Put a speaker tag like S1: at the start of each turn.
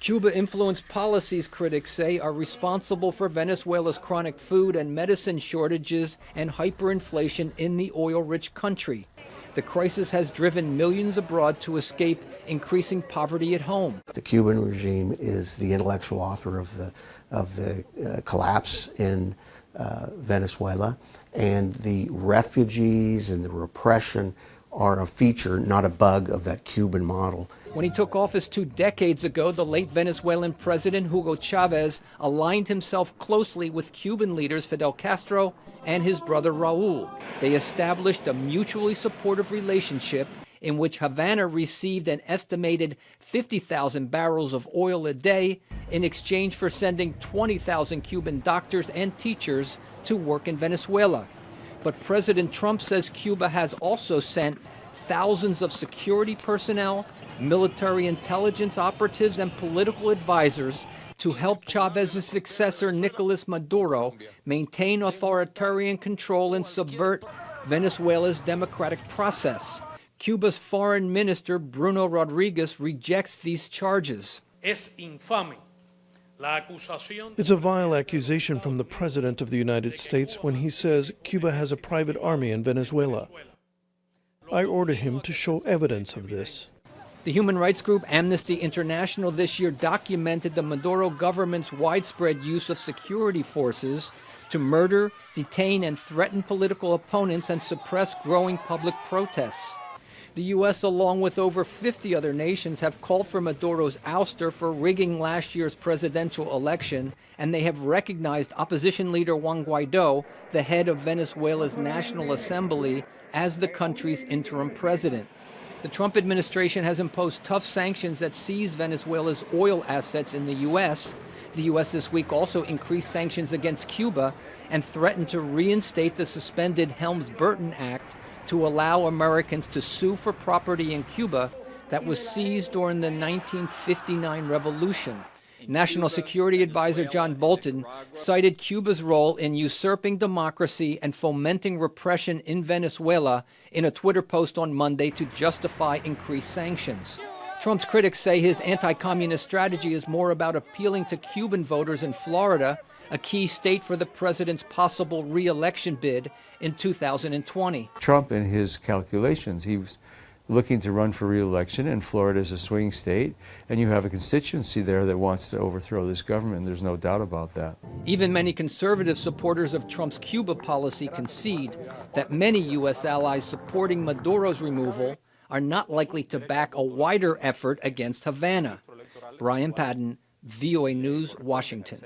S1: Cuba-influenced policies, critics say, are responsible for Venezuela's chronic food and medicine shortages and hyperinflation in the oil-rich country. The crisis has driven millions abroad to escape increasing poverty at home.
S2: The Cuban regime is the intellectual author of the collapse in Venezuela, and the refugees and the repression are a feature, not a bug, of that Cuban model.
S1: When he took office 2 decades ago, the late Venezuelan president Hugo Chavez aligned himself closely with Cuban leaders Fidel Castro and his brother Raul. They established a mutually supportive relationship in which Havana received an estimated 50,000 barrels of oil a day in exchange for sending 20,000 Cuban doctors and teachers to work in Venezuela. But President Trump says Cuba has also sent thousands of security personnel, military intelligence operatives, and political advisors to help Chavez's successor, Nicolas Maduro, maintain authoritarian control and subvert Venezuela's democratic process. Cuba's foreign minister, Bruno Rodriguez, rejects these charges.
S3: Es infame.
S4: It's a vile accusation from the President of the United States when he says Cuba has a private army in Venezuela. I order him to show evidence of this.
S1: The human rights group Amnesty International this year documented the Maduro government's widespread use of security forces to murder, detain, and threaten political opponents and suppress growing public protests. The U.S., along with over 50 other nations, have called for Maduro's ouster for rigging last year's presidential election, and they have recognized opposition leader Juan Guaido, the head of Venezuela's National Assembly, as the country's interim president. The Trump administration has imposed tough sanctions that seize Venezuela's oil assets in the U.S. The U.S. this week also increased sanctions against Cuba and threatened to reinstate the suspended Helms-Burton Act to allow Americans to sue for property in Cuba that was seized during the 1959 revolution. National Security Advisor John Bolton cited Cuba's role in usurping democracy and fomenting repression in Venezuela in a Twitter post on Monday to justify increased sanctions. Trump's critics say his anti-communist strategy is more about appealing to Cuban voters in Florida, a key state for the president's possible re-election bid in 2020.
S5: Trump, in his calculations, he was looking to run for re-election, and Florida is a swing state, and you have a constituency there that wants to overthrow this government. There's no doubt about that.
S1: Even many conservative supporters of Trump's Cuba policy concede that many U.S. allies supporting Maduro's removal are not likely to back a wider effort against Havana. Brian Padden, VOA News, Washington.